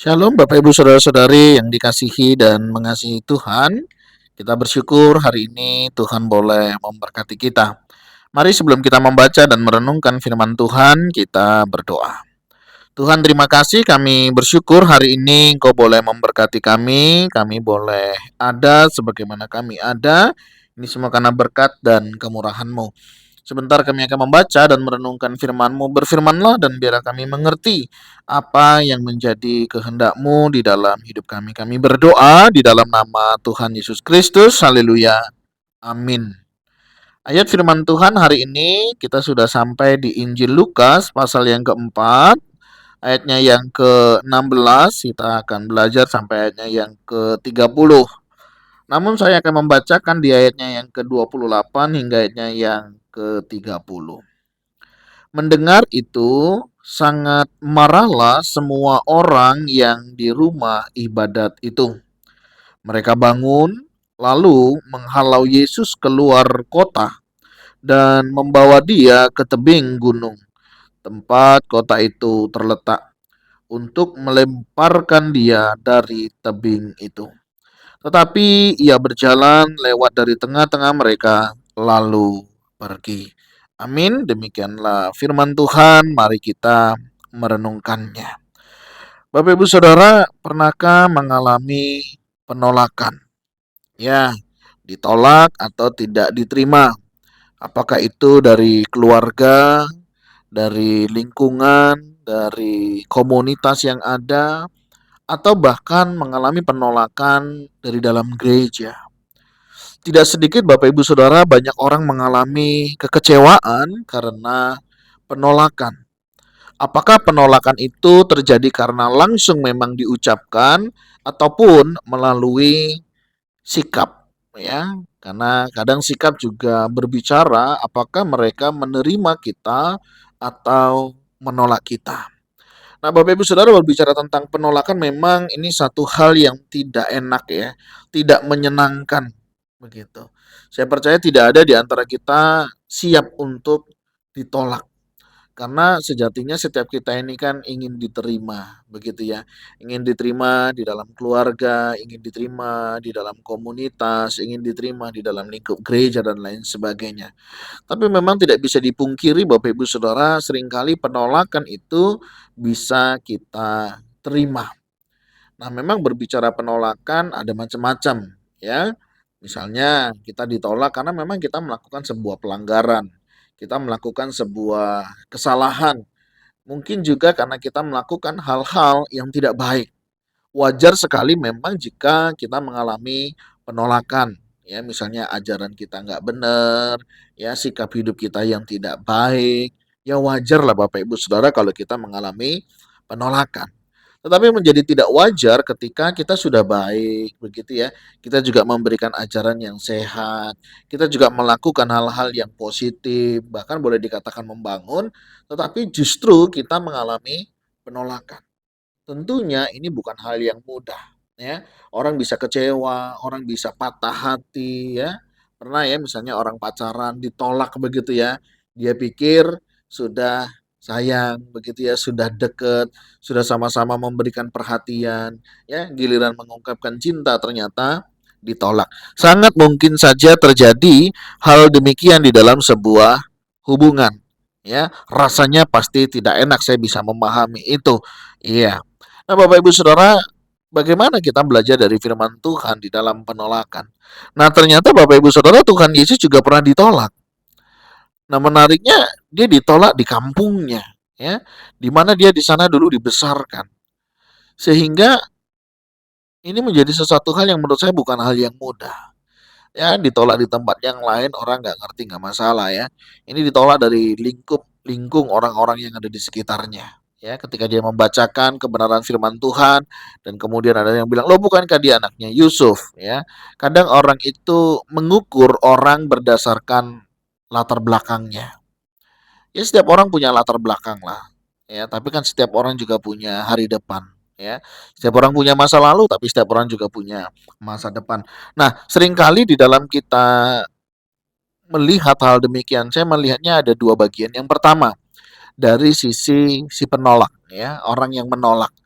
Shalom Bapak Ibu Saudara-saudari yang dikasihi dan mengasihi Tuhan. Kita bersyukur hari ini Tuhan boleh memberkati kita. Mari sebelum kita membaca dan merenungkan firman Tuhan, kita berdoa. Tuhan terima kasih, kami bersyukur hari ini Engkau boleh memberkati kami boleh ada sebagaimana kami ada. Ini semua karena berkat dan kemurahan-Mu. Sebentar kami akan membaca dan merenungkan firman-Mu. Berfirmanlah dan biarlah kami mengerti apa yang menjadi kehendak-Mu di dalam hidup kami. Kami berdoa di dalam nama Tuhan Yesus Kristus. Haleluya. Amin. Ayat firman Tuhan hari ini kita sudah sampai di Injil Lukas pasal yang keempat. Ayatnya yang ke-16 kita akan belajar sampai ayatnya yang ke-30. Namun saya akan membacakan di ayatnya yang ke-28 hingga ayatnya yang ke-30. Mendengar itu, sangat marahlah semua orang yang di rumah ibadat itu. Mereka bangun, lalu menghalau Yesus keluar kota dan membawa dia ke tebing gunung, tempat kota itu terletak, untuk melemparkan dia dari tebing itu. Tetapi ia berjalan lewat dari tengah-tengah mereka, lalu pergi. Amin. Demikianlah firman Tuhan. Mari kita merenungkannya. Bapak Ibu Saudara, pernahkah mengalami penolakan? Ya, ditolak atau tidak diterima. Apakah itu dari keluarga, dari lingkungan, dari komunitas yang ada, atau bahkan mengalami penolakan dari dalam gereja. Tidak sedikit Bapak Ibu Saudara, banyak orang mengalami kekecewaan karena penolakan. Apakah penolakan itu terjadi karena langsung memang diucapkan ataupun melalui sikap, ya? Karena kadang sikap juga berbicara apakah mereka menerima kita atau menolak kita. Nah, Bapak Ibu Saudara, berbicara tentang penolakan memang ini satu hal yang tidak enak ya, tidak menyenangkan begitu. Saya percaya tidak ada di antara kita siap untuk ditolak. Karena sejatinya setiap kita ini kan ingin diterima, begitu ya. Ingin diterima di dalam keluarga, ingin diterima di dalam komunitas, ingin diterima di dalam lingkup gereja dan lain sebagainya. Tapi memang tidak bisa dipungkiri Bapak Ibu Saudara, seringkali penolakan itu bisa kita terima. Nah, memang berbicara penolakan ada macam-macam ya. Misalnya kita ditolak karena memang kita melakukan sebuah pelanggaran, kita melakukan sebuah kesalahan. Mungkin juga karena kita melakukan hal-hal yang tidak baik. Wajar sekali memang jika kita mengalami penolakan, ya misalnya ajaran kita nggak benar, ya sikap hidup kita yang tidak baik, ya wajar lah Bapak Ibu Saudara kalau kita mengalami penolakan. Tetapi menjadi tidak wajar ketika kita sudah baik, begitu ya. Kita juga memberikan ajaran yang sehat, kita juga melakukan hal-hal yang positif, bahkan boleh dikatakan membangun, tetapi justru kita mengalami penolakan. Tentunya ini bukan hal yang mudah, ya. Orang bisa kecewa, orang bisa patah hati, ya. Pernah ya misalnya orang pacaran ditolak begitu ya. Dia pikir sudah sayang begitu ya, sudah deket, sudah sama-sama memberikan perhatian, ya. Giliran mengungkapkan cinta ternyata ditolak. Sangat mungkin saja terjadi hal demikian di dalam sebuah hubungan, ya. Rasanya pasti tidak enak, saya bisa memahami itu. Iya. Nah, Bapak Ibu Saudara, bagaimana kita belajar dari firman Tuhan di dalam penolakan? Nah, ternyata Bapak Ibu Saudara, Tuhan Yesus juga pernah ditolak. Nah, menariknya dia ditolak di kampungnya, ya, di mana dia di sana dulu dibesarkan. Sehingga ini menjadi sesuatu hal yang menurut saya bukan hal yang mudah. Ya, ditolak di tempat yang lain orang nggak ngerti, nggak masalah ya. Ini ditolak dari lingkung orang-orang yang ada di sekitarnya. Ya, ketika dia membacakan kebenaran firman Tuhan dan kemudian ada yang bilang, "Loh, bukankah dia anaknya Yusuf?" Ya. Kadang orang itu mengukur orang berdasarkan latar belakangnya. Ya, setiap orang punya latar belakang lah. Ya, tapi kan setiap orang juga punya hari depan, ya. Setiap orang punya masa lalu, tapi setiap orang juga punya masa depan. Nah, seringkali di dalam kita melihat hal demikian, saya melihatnya ada dua bagian. Yang pertama, dari sisi si penolak, ya, orang yang menolak.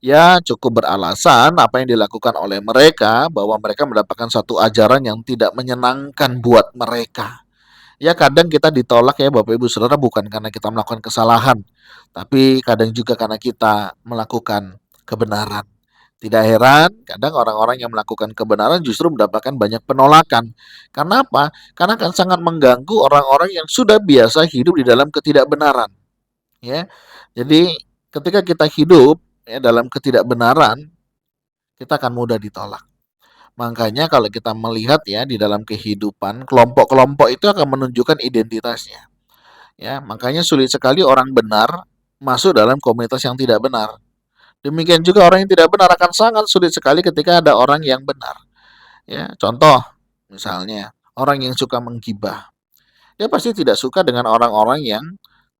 Ya, cukup beralasan apa yang dilakukan oleh mereka bahwa mereka mendapatkan satu ajaran yang tidak menyenangkan buat mereka. Ya, kadang kita ditolak ya Bapak Ibu Saudara bukan karena kita melakukan kesalahan, tapi kadang juga karena kita melakukan kebenaran. Tidak heran, kadang orang-orang yang melakukan kebenaran justru mendapatkan banyak penolakan. Karena apa? Karena akan sangat mengganggu orang-orang yang sudah biasa hidup di dalam ketidakbenaran, ya. Jadi ketika kita hidup ya dalam ketidakbenaran, kita akan mudah ditolak. Makanya kalau kita melihat ya di dalam kehidupan, kelompok-kelompok itu akan menunjukkan identitasnya. Ya, makanya sulit sekali orang benar masuk dalam komunitas yang tidak benar. Demikian juga orang yang tidak benar akan sangat sulit sekali ketika ada orang yang benar. Ya, contoh misalnya orang yang suka menggibah. Dia pasti tidak suka dengan orang-orang yang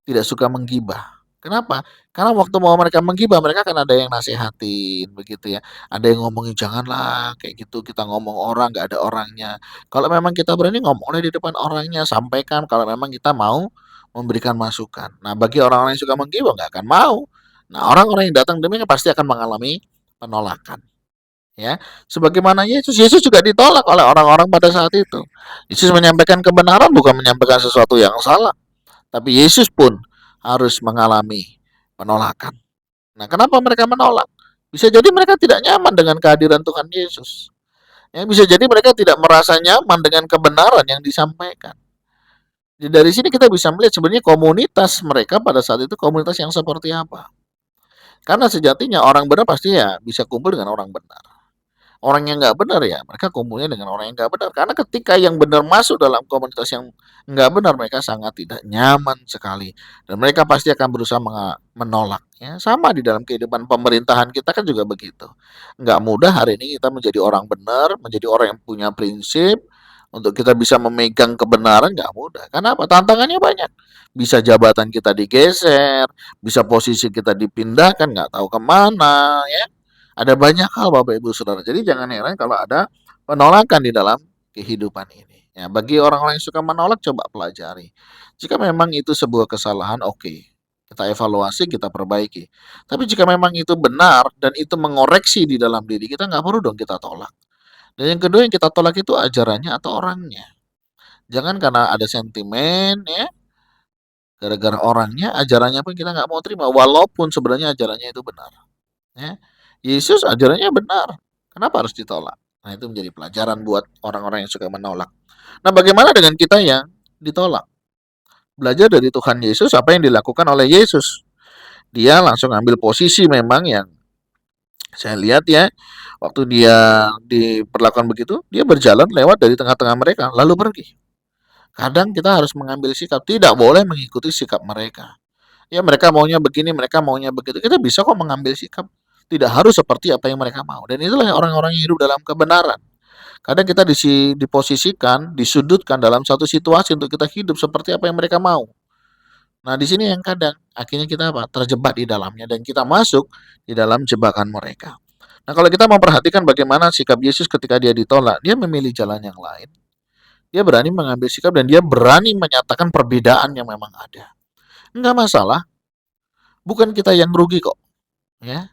tidak suka menggibah. Kenapa? Karena waktu mau mereka menggibah, mereka kan ada yang nasehatin begitu ya. Ada yang ngomongin janganlah kayak gitu kita ngomong orang nggak ada orangnya. Kalau memang kita berani ngomongnya di depan orangnya, sampaikan kalau memang kita mau memberikan masukan. Nah, bagi orang-orang yang suka menggibah nggak akan mau. Nah, orang-orang yang datang demikian pasti akan mengalami penolakan. Ya, sebagaimana Yesus, Yesus juga ditolak oleh orang-orang pada saat itu. Yesus menyampaikan kebenaran bukan menyampaikan sesuatu yang salah, tapi Yesus pun harus mengalami penolakan. Nah, kenapa mereka menolak? Bisa jadi mereka tidak nyaman dengan kehadiran Tuhan Yesus. Ya, bisa jadi mereka tidak merasa nyaman dengan kebenaran yang disampaikan. Jadi dari sini kita bisa melihat sebenarnya komunitas mereka pada saat itu komunitas yang seperti apa. Karena sejatinya orang benar pasti ya bisa kumpul dengan orang benar. Orang yang nggak benar ya mereka kumpulnya dengan orang yang nggak benar. Karena ketika yang benar masuk dalam komunitas yang nggak benar mereka sangat tidak nyaman sekali dan mereka pasti akan berusaha menolak. Ya, sama di dalam kehidupan pemerintahan kita kan juga begitu. Nggak mudah hari ini kita menjadi orang benar, menjadi orang yang punya prinsip. Untuk kita bisa memegang kebenaran nggak mudah. Karena apa? Tantangannya banyak. Bisa jabatan kita digeser, bisa posisi kita dipindahkan, nggak tahu kemana, ya ada banyak hal Bapak Ibu Saudara. Jadi jangan heran kalau ada penolakan di dalam kehidupan ini. Ya, bagi orang-orang yang suka menolak coba pelajari. Jika memang itu sebuah kesalahan, oke. Kita evaluasi, kita perbaiki. Tapi jika memang itu benar dan itu mengoreksi di dalam diri kita, nggak perlu dong kita tolak. Dan yang kedua yang kita tolak itu ajarannya atau orangnya. Jangan karena ada sentimen ya, gara-gara orangnya, ajarannya pun kita nggak mau terima. Walaupun sebenarnya ajarannya itu benar. Ya. Yesus ajarannya benar. Kenapa harus ditolak? Nah, itu menjadi pelajaran buat orang-orang yang suka menolak. Nah, bagaimana dengan kita yang ditolak? Belajar dari Tuhan Yesus apa yang dilakukan oleh Yesus. Dia langsung ambil posisi memang yang saya lihat ya, waktu dia diperlakukan begitu, dia berjalan lewat dari tengah-tengah mereka, lalu pergi. Kadang kita harus mengambil sikap, tidak boleh mengikuti sikap mereka. Ya mereka maunya begini, mereka maunya begitu. Kita bisa kok mengambil sikap. Tidak harus seperti apa yang mereka mau. Dan itulah orang-orang yang hidup dalam kebenaran. Kadang kita diposisikan, disudutkan dalam satu situasi untuk kita hidup seperti apa yang mereka mau. Nah, di sini yang kadang akhirnya kita apa? Terjebak di dalamnya dan kita masuk di dalam jebakan mereka. Nah, kalau kita memperhatikan bagaimana sikap Yesus ketika dia ditolak, dia memilih jalan yang lain. Dia berani mengambil sikap dan dia berani menyatakan perbedaan yang memang ada. Enggak masalah, bukan kita yang rugi kok, ya.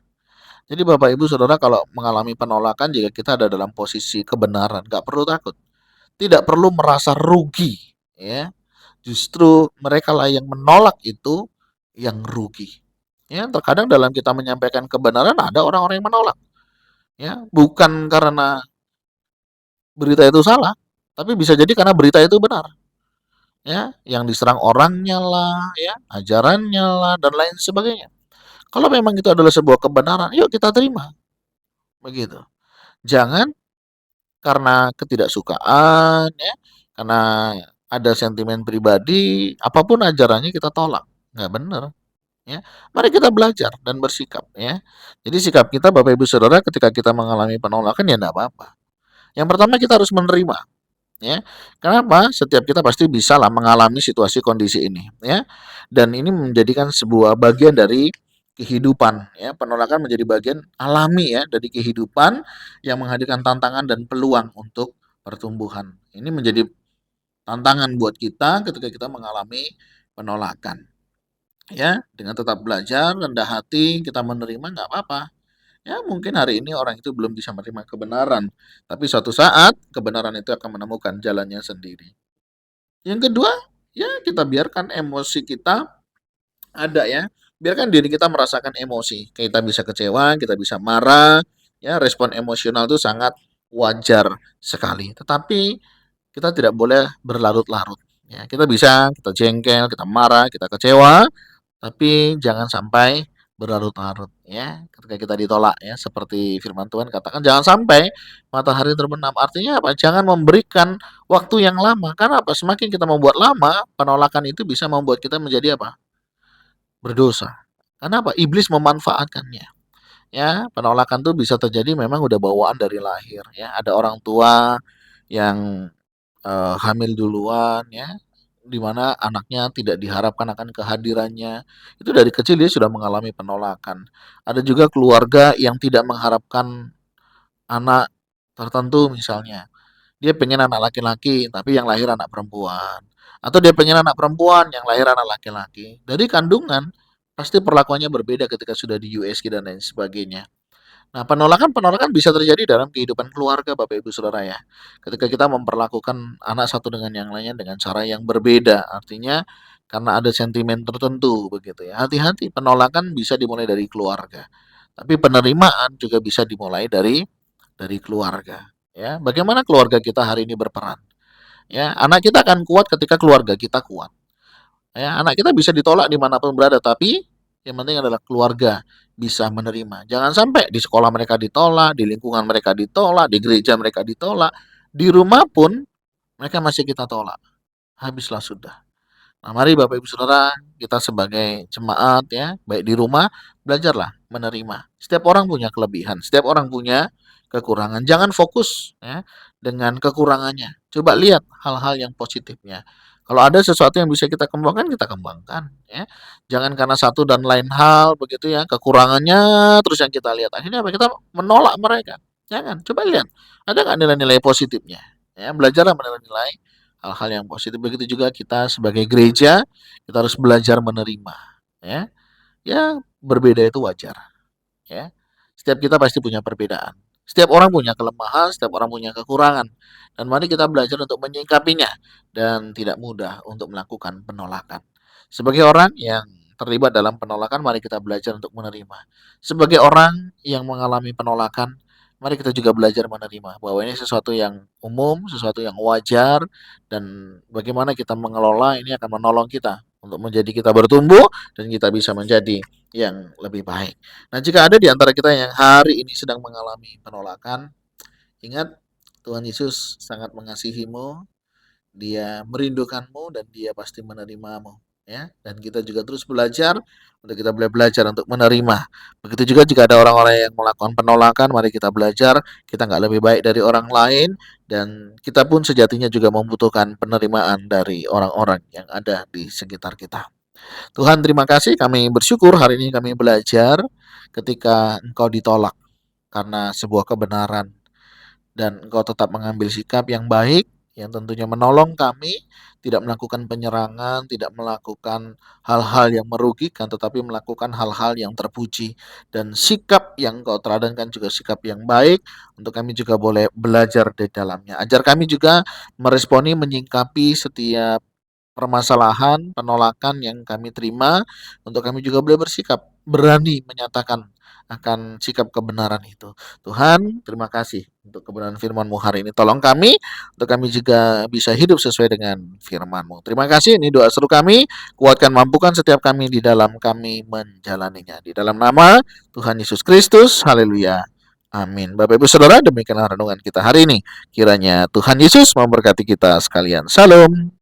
Jadi Bapak Ibu Saudara kalau mengalami penolakan jika kita ada dalam posisi kebenaran, nggak perlu takut. Tidak perlu merasa rugi, ya. Justru mereka lah yang menolak itu yang rugi. Ya, terkadang dalam kita menyampaikan kebenaran ada orang-orang yang menolak, ya. Bukan karena berita itu salah, tapi bisa jadi karena berita itu benar, ya. Yang diserang orangnya lah, ya, ajarannya lah dan lain sebagainya. Kalau memang itu adalah sebuah kebenaran, yuk kita terima, begitu. Jangan karena ketidaksukaan ya, karena ada sentimen pribadi, apapun ajarannya kita tolak, nggak benar ya. Mari kita belajar dan bersikap ya. Jadi sikap kita Bapak Ibu Saudara ketika kita mengalami penolakan ya enggak apa-apa. Yang pertama kita harus menerima ya. Kenapa? Setiap kita pasti bisa lah mengalami situasi kondisi ini ya. Dan ini menjadikan sebuah bagian dari kehidupan ya. Penolakan menjadi bagian alami ya dari kehidupan yang menghadirkan tantangan dan peluang untuk pertumbuhan. Ini menjadi tantangan buat kita ketika kita mengalami penolakan. Ya, dengan tetap belajar, rendah hati, kita menerima nggak apa-apa. Ya mungkin hari ini orang itu belum bisa menerima kebenaran, tapi suatu saat kebenaran itu akan menemukan jalannya sendiri. Yang kedua, ya kita biarkan emosi kita ada ya. Biarkan diri kita merasakan emosi. Kita bisa kecewa, kita bisa marah, ya respon emosional itu sangat wajar sekali. Tetapi kita tidak boleh berlarut-larut. Ya, kita jengkel, kita marah, kita kecewa, tapi jangan sampai berlarut-larut ya ketika kita ditolak ya seperti firman Tuhan katakan jangan sampai matahari terbenam. Artinya apa? Jangan memberikan waktu yang lama. Karena apa? Semakin kita membuat lama, penolakan itu bisa membuat kita menjadi apa? Berdosa. Karena apa? Iblis memanfaatkannya. Ya, penolakan tuh bisa terjadi memang udah bawaan dari lahir ya. Ada orang tua yang hamil duluan ya, di mana anaknya tidak diharapkan akan kehadirannya. Itu dari kecil dia sudah mengalami penolakan. Ada juga keluarga yang tidak mengharapkan anak tertentu misalnya. Dia pengen anak laki-laki, tapi yang lahir anak perempuan. Atau dia pengen anak perempuan, yang lahir anak laki-laki. Dari kandungan, pasti perlakuannya berbeda ketika sudah di USG dan lain sebagainya. Nah, penolakan-penolakan bisa terjadi dalam kehidupan keluarga, Bapak Ibu Saudara ya. Ketika kita memperlakukan anak satu dengan yang lainnya dengan cara yang berbeda, artinya karena ada sentimen tertentu begitu ya. Hati-hati, penolakan bisa dimulai dari keluarga. Tapi penerimaan juga bisa dimulai dari keluarga. Ya, bagaimana keluarga kita hari ini berperan? Ya, anak kita akan kuat ketika keluarga kita kuat. Ya, anak kita bisa ditolak dimanapun berada, tapi yang penting adalah keluarga bisa menerima. Jangan sampai di sekolah mereka ditolak, di lingkungan mereka ditolak, di gereja mereka ditolak, di rumah pun mereka masih kita tolak. Habislah sudah. Nah, mari Bapak Ibu Saudara, kita sebagai jemaat ya, baik di rumah, belajarlah menerima. Setiap orang punya kelebihan, setiap orang punya kekurangan. Jangan fokus ya dengan kekurangannya. Coba lihat hal-hal yang positifnya. Kalau ada sesuatu yang bisa kita kembangkan ya. Jangan karena satu dan lain hal begitu ya, kekurangannya terus yang kita lihat. Akhirnya apa? Kita menolak mereka. Jangan, coba lihat. Ada nggak nilai-nilai positifnya? Ya, belajarlah menilai hal-hal yang positif. Begitu juga kita sebagai gereja, kita harus belajar menerima, ya. Ya, berbeda itu wajar, ya. Setiap kita pasti punya perbedaan. Setiap orang punya kelemahan, setiap orang punya kekurangan. Dan mari kita belajar untuk menyikapinya dan tidak mudah untuk melakukan penolakan. Sebagai orang yang terlibat dalam penolakan, mari kita belajar untuk menerima. Sebagai orang yang mengalami penolakan, mari kita juga belajar menerima bahwa ini sesuatu yang umum, sesuatu yang wajar, dan bagaimana kita mengelola ini akan menolong kita untuk menjadi kita bertumbuh dan kita bisa menjadi yang lebih baik. Nah, jika ada di antara kita yang hari ini sedang mengalami penolakan, ingat Tuhan Yesus sangat mengasihimu, dia merindukanmu dan dia pasti menerimamu ya. Dan kita juga terus belajar untuk kita boleh belajar untuk menerima. Begitu juga jika ada orang-orang yang melakukan penolakan, mari kita belajar kita nggak lebih baik dari orang lain dan kita pun sejatinya juga membutuhkan penerimaan dari orang-orang yang ada di sekitar kita. Tuhan terima kasih kami bersyukur hari ini kami belajar ketika Engkau ditolak karena sebuah kebenaran dan Engkau tetap mengambil sikap yang baik yang tentunya menolong kami tidak melakukan penyerangan, tidak melakukan hal-hal yang merugikan, tetapi melakukan hal-hal yang terpuji dan sikap yang Engkau teladankan juga sikap yang baik untuk kami juga boleh belajar di dalamnya. Ajar kami juga meresponi, menyingkapi setiap permasalahan, penolakan yang kami terima, untuk kami juga boleh bersikap, berani menyatakan akan sikap kebenaran itu. Tuhan, terima kasih untuk kebenaran firman-Mu hari ini. Tolong kami, untuk kami juga bisa hidup sesuai dengan firman-Mu. Terima kasih, ini doa seru kami. Kuatkan, mampukan setiap kami di dalam kami menjalaninya. Di dalam nama Tuhan Yesus Kristus, haleluya. Amin. Bapak Ibu Saudara, demikianlah renungan kita hari ini. Kiranya Tuhan Yesus memberkati kita sekalian. Salam.